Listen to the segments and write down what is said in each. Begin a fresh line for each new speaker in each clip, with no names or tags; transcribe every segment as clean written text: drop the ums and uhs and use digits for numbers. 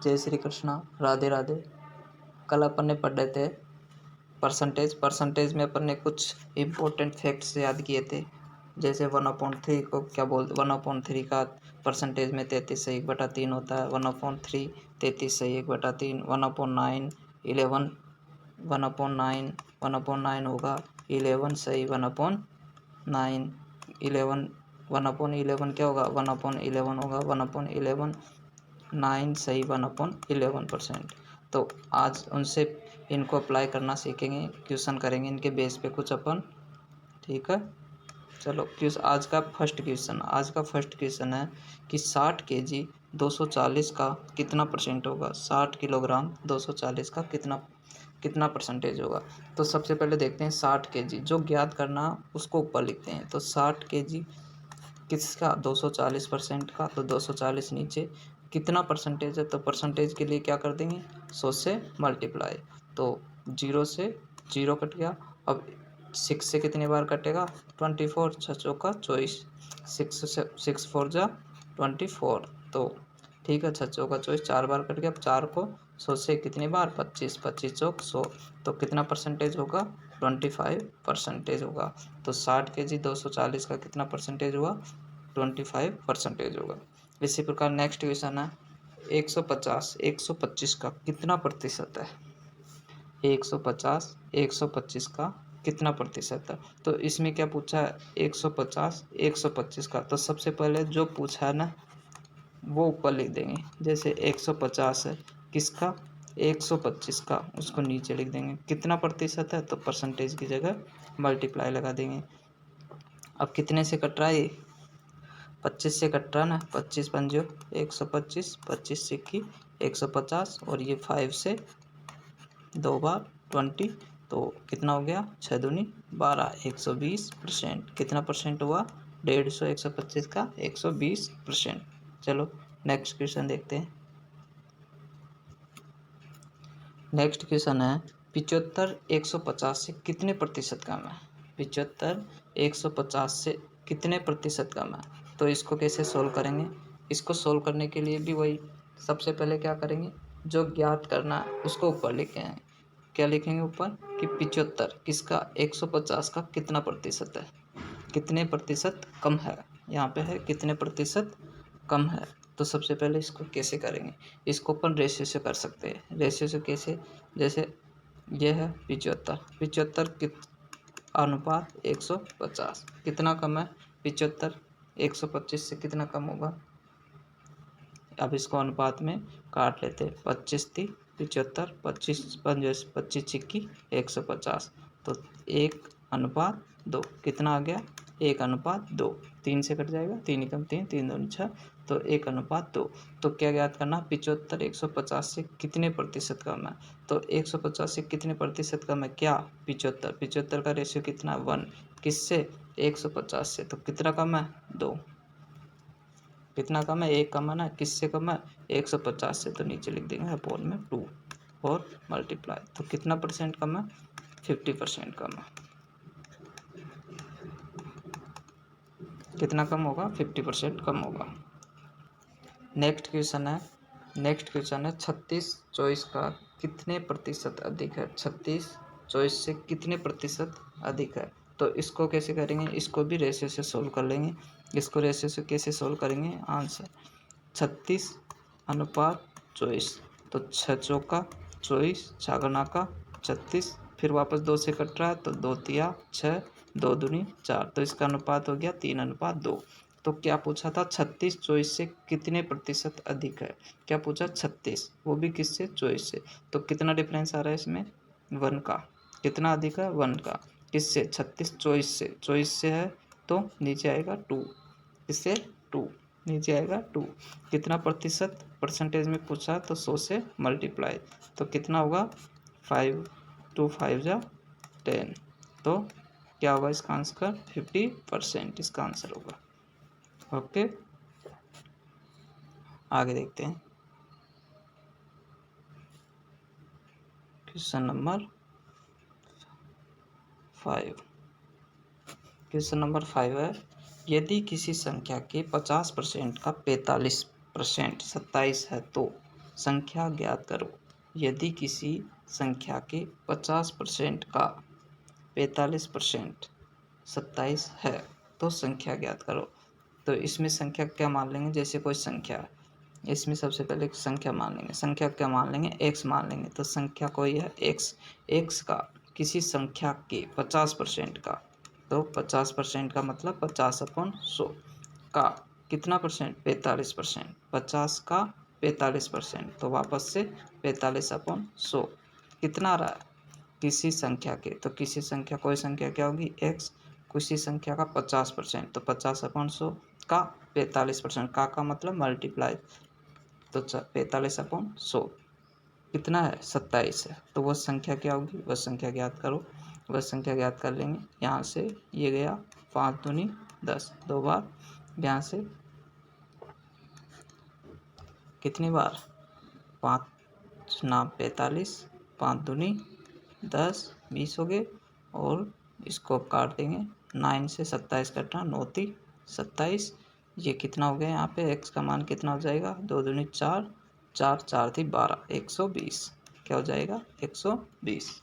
जय श्री कृष्णा, राधे राधे। कल अपन ने पढ़ रहे थे परसेंटेज में अपन ने कुछ इम्पोर्टेंट फैक्ट्स याद किए थे। जैसे 1/3 को क्या बोलते, 1/3 का परसेंटेज में 33/1/3 होता है। 1/3 33/1/3। 1/9 11 1/9 1/9 होगा 11 सही 1/9 11 1/11 क्या होगा 1/11 होगा 1/11 9 सही 1/11%। तो आज उनसे इनको अप्लाई करना सीखेंगे, क्वेश्चन करेंगे इनके बेस पे कुछ अपन। ठीक है, चलो आज का फर्स्ट क्वेश्चन है कि 60 kg 240 का कितना परसेंट होगा। 60 किलोग्राम 240 का कितना परसेंटेज होगा। तो सबसे पहले देखते हैं 60 kg जो ज्ञात करना उसको ऊपर लिखते हैं। तो 60 kg किसका 240% का, तो 240 नीचे कितना परसेंटेज है, तो परसेंटेज के लिए क्या कर देंगे 100 से मल्टीप्लाई। तो 0 से 0 कट गया। अब 6 से कितनी बार कटेगा 24, 6 चौका 24, 6 4 जा 24। तो ठीक है 6 चौका 24 4 बार कट गया। अब 4 को 100 से कितनी बार 25, 25 चौक 100। तो कितना परसेंटेज होगा 25% होगा। तो 60 kg 240 का कितना परसेंटेज हुआ 25% होगा। इसी प्रकार नेक्स्ट क्वेश्चन है 125 का कितना प्रतिशत है। 125 का कितना प्रतिशत है। तो इसमें क्या पूछा है 125 का। तो सबसे पहले जो पूछा है ना वो ऊपर लिख देंगे। जैसे 150 है किसका 125 का, उसको नीचे लिख देंगे। कितना प्रतिशत है तो परसेंटेज की जगह मल्टीप्लाई लगा देंगे। अब कितने से कट रहा है 25 से कट रहा है ना। 25 पंजो 125, 25 सिक्की 150 और ये 5 से 2 बार 20। तो कितना हो गया 6 दूनी 12 120%। कितना परसेंट हुआ 150 125 का 120%। चलो नेक्स्ट क्वेश्चन देखते हैं। नेक्स्ट क्वेश्चन है 75 150 से कितने प्रतिशत कम है। 75 150 से कितने प्रतिशत कम है। तो इसको कैसे सोल्व करेंगे। इसको सोल्व करने के लिए भी वही सबसे पहले क्या करेंगे जो ज्ञात करना है उसको ऊपर लिखेंगे। क्या लिखेंगे ऊपर कि 75 किसका 150 का कितना प्रतिशत है, कितने प्रतिशत कम है। यहाँ पे है कितने प्रतिशत कम है। तो सबसे पहले इसको कैसे करेंगे, इसको अपन रेशियो से कर सकते हैं। रेशियो से कैसे, जैसे यह है 75 कित अनुपात 150 कितना कम है 75 125 से कितना कम होगा। अब इसको अनुपात में काट लेते हैं 25 थी 75 25 25 छिक्की 150। तो 1/2 कितना आ गया 1/2। 3 से कट जाएगा 3 एकम 3 3 दूनी 6। तो 1/2। तो क्या ज्ञात करना 75 150 से कितने प्रतिशत कम है। तो 150 से कितने प्रतिशत कम है क्या 75 का रेशियो कितना 1 किससे 150 से। तो कितना कम है 2। कितना कम है 1 कम है ना, किससे कम है 150 से। तो नीचे लिख देंगे अपोन में 2 और मल्टीप्लाई। तो कितना परसेंट कम है 50% कम है। कितना कम होगा 50% कम होगा। नेक्स्ट क्वेश्चन है 36 24 का कितने प्रतिशत अधिक है। 36 24 से कितने प्रतिशत अधिक है। तो इसको कैसे करेंगे, इसको भी रेशियो से सोल्व कर लेंगे। इसको रेशियो से कैसे सोल्व करेंगे, आंसर 36/24। तो 6 चौका 24 छागना का 36, फिर वापस 2 से कट रहा है तो 2 तिया 6 2 दूनी 4। तो इसका अनुपात हो गया 3/2। तो क्या पूछा था 36 24 से कितने प्रतिशत अधिक है। क्या पूछा 36 वो भी किससे 24 से। तो कितना डिफरेंस आ रहा है इसमें 1 का। कितना अधिक है 1 का किससे 36 24 से है। तो नीचे आएगा 2 किससे 2 नीचे आएगा 2। कितना प्रतिशत परसेंटेज में पूछा तो 100 से मल्टीप्लाई। तो कितना होगा 5 2 5 जा 10। तो क्या होगा इसका आंसर 50% इसका आंसर होगा। ओके आगे देखते हैं क्वेश्चन नंबर 5। क्वेश्चन नंबर 5 है यदि किसी संख्या के 50% का 45% 27 है तो संख्या ज्ञात करो। यदि किसी संख्या के 50% का 45% 27 है तो संख्या ज्ञात करो। तो इसमें संख्या क्या मान लेंगे, जैसे कोई संख्या है, इसमें सबसे पहले एक संख्या मान लेंगे। संख्या क्या मान लेंगे, x मान लेंगे। तो संख्या कोई है x का किसी संख्या के 50% का, तो 50% का मतलब 50/100 का कितना परसेंट, 45%। 50 का 45%, तो वापस से 45/100 कितना आ रहा है, किसी संख्या के। तो किसी संख्या, कोई संख्या क्या होगी, x, किसी संख्या का 50%, तो 50/100 का 45%, का मतलब मल्टीप्लाई, तो 45/100 कितना है, 27 है। तो वह संख्या क्या होगी, वह संख्या ज्ञात करो। वह संख्या ज्ञात कर लेंगे। यहाँ से ये गया 5 दूनी 10, 2 बार, यहाँ से कितनी बार, 5 नाम 45, 5 दूनी 10, 20 हो गए, और इसको काट देंगे। 9 से 27 कटना, 9 3 27। ये कितना हो गया, यहाँ पे x का मान कितना हो जाएगा, 2 दूनी 4, 4 4 थी 12, 120। क्या हो जाएगा, 120।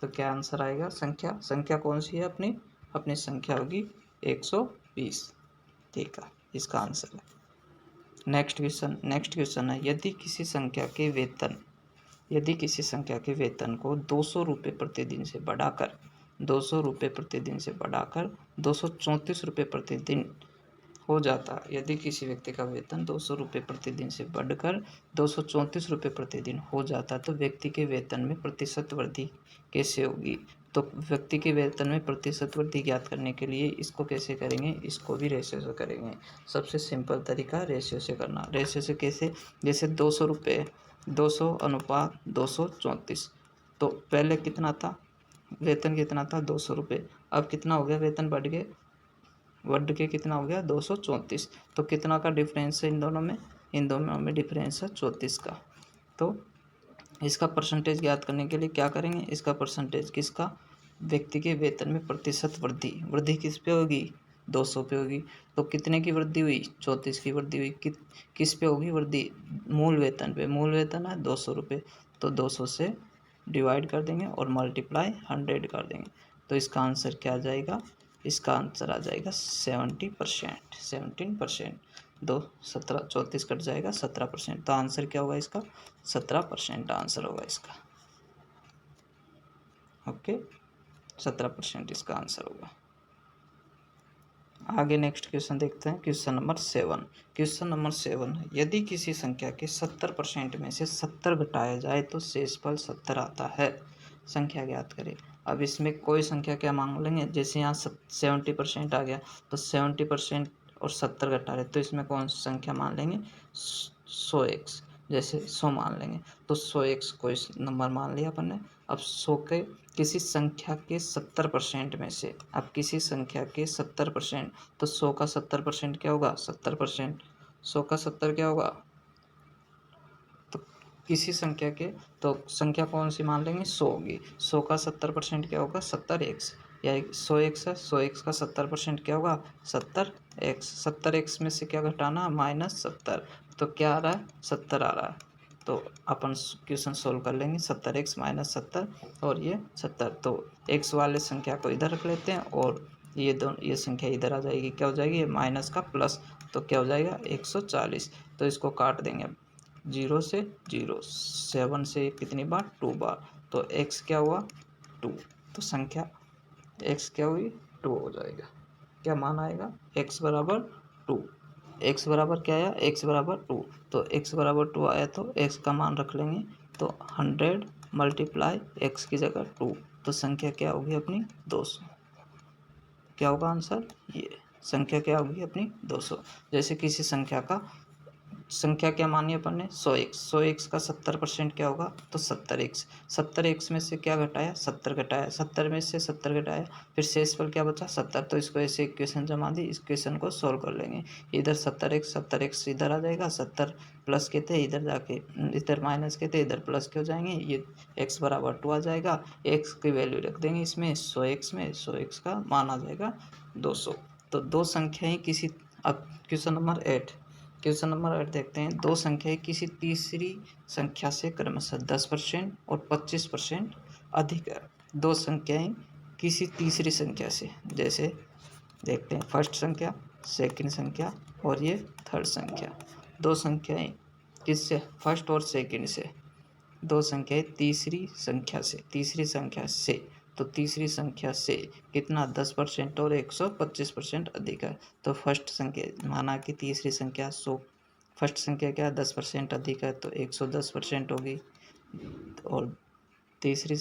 तो क्या आंसर आएगा, संख्या कौन सी है अपनी, अपनी संख्या होगी 120। ठीक है, इसका आंसर है। नेक्स्ट क्वेश्चन है, यदि किसी संख्या के वेतन को 200 रुपये प्रतिदिन से बढ़ाकर 234 रुपये प्रतिदिन हो जाता है। यदि किसी व्यक्ति का वेतन 200 रुपये प्रतिदिन से बढ़कर 234 रुपये प्रतिदिन हो जाता, तो व्यक्ति के वेतन में प्रतिशत वृद्धि कैसे होगी। तो व्यक्ति के वेतन में प्रतिशत वृद्धि ज्ञात करने के लिए इसको कैसे करेंगे, इसको भी रेशियो से करेंगे। सबसे सिंपल तरीका रेशियो से करना। रेशियो से कैसे, जैसे 200 रुपये, 200/234, तो पहले कितना था, वेतन कितना था, 200 रुपये। अब कितना हो गया, वेतन बढ़ के कितना हो गया, 234। तो कितना का डिफरेंस है इन दोनों में डिफरेंस है 34 का। तो इसका परसेंटेज ज्ञात करने के लिए क्या करेंगे, इसका परसेंटेज किसका, व्यक्ति के वेतन में प्रतिशत वृद्धि किस पे होगी, 200 पे होगी। तो कितने की वृद्धि हुई, 34 की वृद्धि हुई। किस पे होगी वृद्धि, मूल वेतन पे। मूल वेतन है 200 रुपये, तो 200 से डिवाइड कर देंगे और मल्टीप्लाई 100 कर देंगे। तो इसका आंसर क्या आ जाएगा, इसका आंसर आ जाएगा 17%। 17%, 34 कट जाएगा, 17%। तो आंसर क्या होगा इसका, 17% आंसर होगा इसका। ओके, 17% इसका आंसर होगा। आगे नेक्स्ट क्वेश्चन देखते हैं, क्वेश्चन नंबर 7। यदि किसी संख्या के 70% में से 70 घटाया जाए तो शेषफल 70 आता है। संख्या ज्ञात करें। अब इसमें कोई संख्या क्या मांग लेंगे, जैसे यहाँ 70% आ गया, तो 70% और 70 घटा रहे, तो इसमें कौन सी संख्या मान लेंगे, 100x, जैसे 100 मान लेंगे। तो 100x कोई नंबर मान लिया अपन ने। अब 100 के किसी संख्या के 70% में से, अब किसी संख्या के 70%, तो 100 का 70% क्या होगा, 70%। 100 का 70 क्या होगा, तो किसी संख्या के, तो संख्या कौन सी मान लेंगे, 100 होगी। 100 का 70% क्या होगा, 70x, या 100x है, 100x का 70% क्या होगा, 70x। 70x में से क्या घटाना, -70, तो क्या आ रहा है, 70 आ रहा है। तो अपन क्वेश्चन सोल्व कर लेंगे, 70x - 70 और ये 70। तो x वाले संख्या को इधर रख लेते हैं और ये संख्या इधर आ जाएगी। क्या हो जाएगी, माइनस का प्लस, तो क्या हो जाएगा, 140। तो इसको काट देंगे अब, 0 से 0, 7 से कितनी बार, 2 बार। तो x क्या हुआ, 2। तो संख्या x क्या हुई, 2 हो जाएगा। क्या मान आएगा, x बराबर 2। x बराबर क्या आया, x बराबर 2। तो x बराबर 2 आया, तो x का मान रख लेंगे। तो 100 मल्टीप्लाई x की जगह 2, तो संख्या क्या होगी अपनी, 200। क्या होगा आंसर, ये संख्या क्या होगी अपनी, 200। जैसे किसी संख्या क्या मानी अपन ने, 100x का 70% क्या होगा, तो 70x। 70x में से क्या घटाया, 70 घटाया, 70 में से 70 घटाया, फिर शेषफल क्या बचा, 70। तो इसको ऐसे इक्वेशन जमा दी, इस क्वेश्चन को सॉल्व कर लेंगे। इधर 70x इधर आ जाएगा, 70 प्लस के थे इधर जाके, इधर माइनस के थे इधर प्लस के हो जाएंगे। ये x बराबर 2 आ जाएगा। x की वैल्यू रख देंगे इसमें 100x में, 100x का मान आ जाएगा 200। तो दो संख्याएं किसी, अब क्वेश्चन नंबर 8, क्वेश्चन नंबर 8 देखते हैं। दो संख्याएं किसी तीसरी संख्या से क्रमशः 10% और 25% अधिक है। दो संख्याएं किसी तीसरी संख्या से, जैसे देखते हैं फर्स्ट संख्या, सेकंड संख्या और ये थर्ड संख्या। दो संख्याएं किससे, फर्स्ट और सेकंड से। दो संख्याएं तीसरी संख्या से, तो तीसरी संख्या से कितना 10% और 125% अधिक है। तो फर्स्ट संख्या माना कि तीसरी संख्या 100, फर्स्ट संख्या क्या 10% अधिक है तो 110% होगी, और तीसरी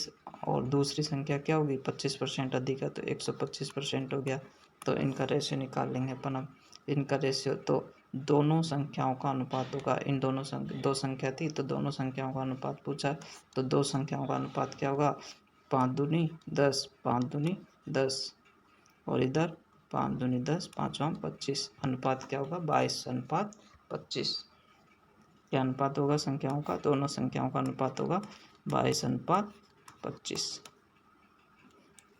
और दूसरी संख्या क्या होगी 25% अधिक है तो 125% हो गया। तो इनका रेशियो निकाल लेंगे अपन अब। इनका रेशियो तो दोनों संख्याओं का अनुपात होगा। इन दोनों दो संख्या थी तो दोनों संख्याओं का अनुपात पूछा है, तो दो संख्याओं का अनुपात क्या होगा 5 दूनी 10, 5 दूनी 10, और इधर 5 दूनी 10, 5 25, अनुपात क्या होगा 22:25। क्या अनुपात होगा संख्याओं का, दोनों संख्याओं का अनुपात होगा 22:25।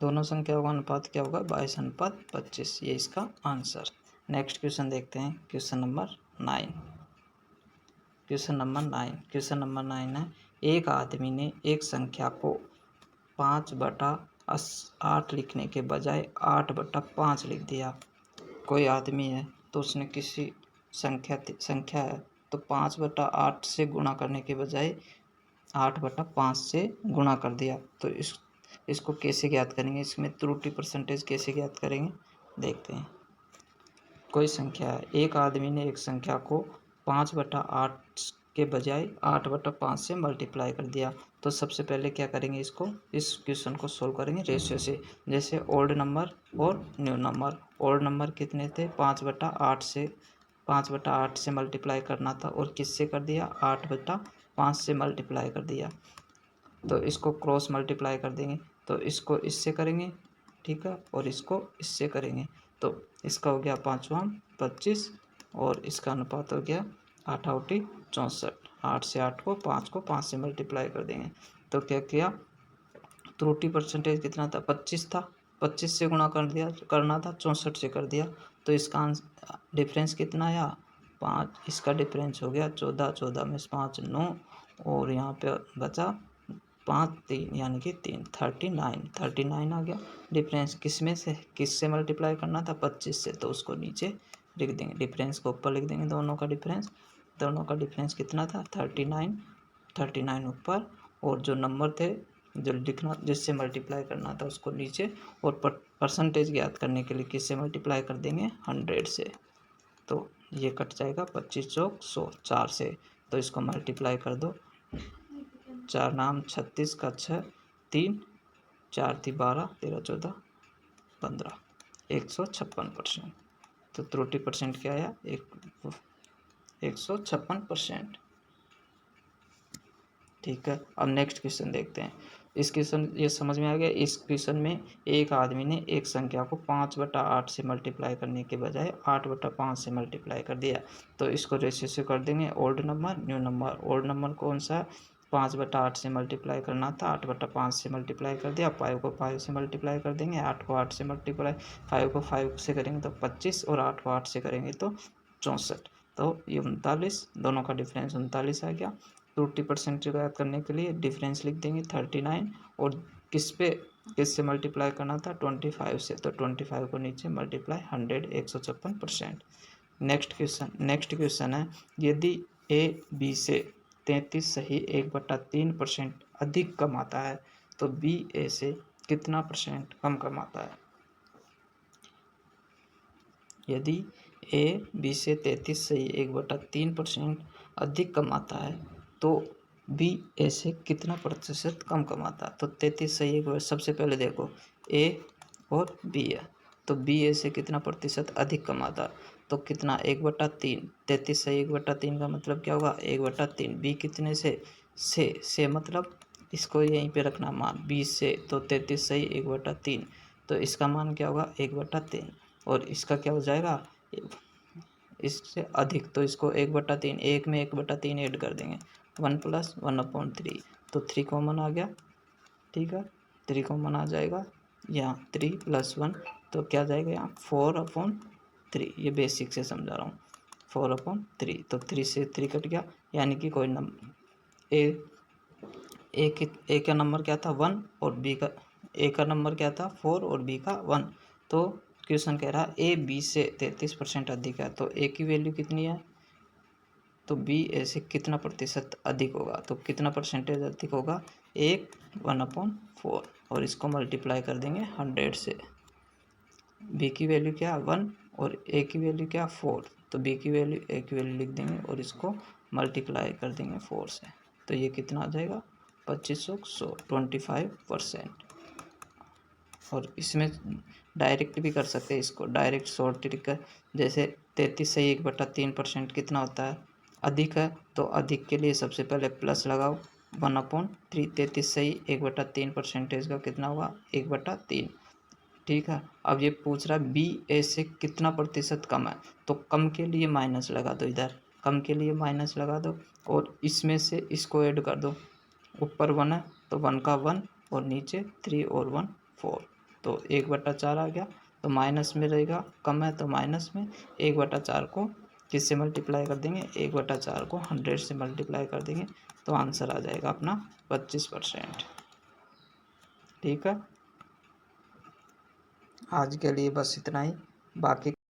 दोनों संख्याओं का अनुपात क्या होगा 22:25। ये इसका आंसर। नेक्स्ट क्वेश्चन देखते हैं, क्वेश्चन नंबर 9। क्वेश्चन नंबर 9 है, एक आदमी ने एक संख्या को 5/8 लिखने के बजाय 8/5 लिख दिया। कोई आदमी है तो उसने किसी संख्या है तो 5/8 से गुणा करने के बजाय 8/5 से गुणा कर दिया। तो इसको कैसे ज्ञात करेंगे, इसमें त्रुटि परसेंटेज कैसे ज्ञात करेंगे देखते हैं। कोई संख्या है, एक आदमी ने एक संख्या को 5/8 के बजाय 8/5 से मल्टीप्लाई कर दिया। तो सबसे पहले क्या करेंगे, इस क्वेश्चन को सोल्व करेंगे रेशियो से। जैसे ओल्ड नंबर और न्यू नंबर। ओल्ड नंबर कितने थे 5/8 से मल्टीप्लाई करना था, और किससे कर दिया 8/5 से मल्टीप्लाई कर दिया। तो इसको क्रॉस मल्टीप्लाई कर देंगे, तो इसको इससे करेंगे, ठीक है, और इसको इससे करेंगे। तो इसका हो गया 5×5 = 25, और इसका अनुपात हो गया 8×8 = 64। 8 से 8 को 5 से मल्टीप्लाई कर देंगे। तो क्या किया, त्रुटि परसेंटेज कितना था 25 था, 25 से गुणा करना था 64 से कर दिया। तो इसका डिफरेंस कितना आया 5, इसका डिफरेंस हो गया 14, 14 में से 5 9, और यहाँ पे बचा 5 3 यानी कि 3 39 आ गया। डिफरेंस किससे मल्टीप्लाई करना था 25 से, तो उसको नीचे लिख देंगे, डिफरेंस को ऊपर लिख देंगे। दोनों का डिफरेंस कितना था 39 ऊपर, और जो नंबर थे जो लिखना जिससे मल्टीप्लाई करना था उसको नीचे, और परसेंटेज ज्ञात करने के लिए किससे मल्टीप्लाई कर देंगे 100 से। तो ये कट जाएगा 25 चौक 100 4 से, तो इसको मल्टीप्लाई कर दो। 4 नाम 36 का 6, 3 4 थी 12, 13 14 15, 156%। तो त्रुटि परसेंट क्या आया 156%। ठीक है, अब नेक्स्ट क्वेश्चन देखते हैं। इस क्वेश्चन ये समझ में आ गया। इस क्वेश्चन में एक आदमी ने एक संख्या को 5/8 से मल्टीप्लाई करने के बजाय 8/5 से मल्टीप्लाई कर दिया। तो इसको रेशियो से कर देंगे, old number new number. Old number कौन सा 5/8 से मल्टीप्लाई करना था, 8/5 से मल्टीप्लाई कर दिया। 5 को 5 से मल्टीप्लाई कर देंगे, 8 को 8 से मल्टीप्लाई, 5 को 5 से करेंगे तो 25, और 8 को 8 से करेंगे तो 64। तो ये 39, दोनों का डिफरेंस 39 आ गया। त्रुटि परसेंट ज्ञात करने के लिए डिफरेंस लिख देंगे 39, और किससे मल्टीप्लाई करना था 25 से, तो 25 को नीचे मल्टीप्लाई 100 156%। नेक्स्ट क्वेश्चन है, यदि ए बी से 33 सही 1/3% अधिक कमाता है तो बी ए से कितना परसेंट कम कमाता है। यदि ए बी से 33 सही 1/3% अधिक कमाता है तो बी ए से कितना प्रतिशत कम कमाता है। तो 33 सही एक, सबसे पहले देखो ए और बी है, तो बी ए से कितना प्रतिशत अधिक कमाता है, तो कितना 1/3। 33 सही 1/3 का मतलब क्या होगा 1/3। बी कितने से मतलब इसको यहीं पे रखना मान 20 से, तो 33 सही 1/3, तो इसका मान क्या होगा 1/3, और इसका क्या हो जाएगा इससे अधिक, तो इसको 1/3, एक में 1/3 ऐड कर देंगे 1 + 1/3, तो 3 कॉमन आ गया। ठीक है, 3 कॉमन आ जाएगा यहाँ, 3 + 1 तो क्या जाएगा यहाँ 4/3। ये बेसिक से समझा रहा हूँ। 4/3, तो 3 से 3 कट गया, यानी कि कोई नंबर ए का नंबर क्या था 1 और बी का ए का नंबर क्या था 4 और बी का 1। तो क्वेश्चन कह रहा ए बी से 33% अधिक है, तो ए की वैल्यू कितनी है, तो बी ए से कितना प्रतिशत अधिक होगा, तो कितना परसेंटेज अधिक होगा, 1/4, और इसको मल्टीप्लाई कर देंगे 100 से। बी की वैल्यू क्या 1 और ए की वैल्यू क्या 4, तो बी की वैल्यू ए की वैल्यू लिख देंगे और इसको मल्टीप्लाई कर देंगे 4 से, तो ये कितना आ जाएगा 25% और इसमें डायरेक्ट भी कर सकते हैं इसको, डायरेक्ट शॉर्ट ट्रिक है। जैसे 33 से 1/3% कितना होता है, अधिक है, तो अधिक के लिए सबसे पहले प्लस लगाओ 1/3, 33 से 1/3% का कितना हुआ 1/3। ठीक है, अब ये पूछ रहा है बी ए से कितना प्रतिशत कम है, तो कम के लिए माइनस लगा दो, इधर कम के लिए माइनस लगा दो और इसमें से इसको ऐड कर दो, ऊपर 1 है तो 1 का 1 और नीचे 3 और 1 4, तो 1/4 आ गया, तो माइनस में रहेगा, कम है तो माइनस में। 1/4 को किससे मल्टीप्लाई कर देंगे, 1/4 को 100 से मल्टीप्लाई कर देंगे, तो आंसर आ जाएगा अपना 25%। ठीक है, आज के लिए बस इतना ही, बाकी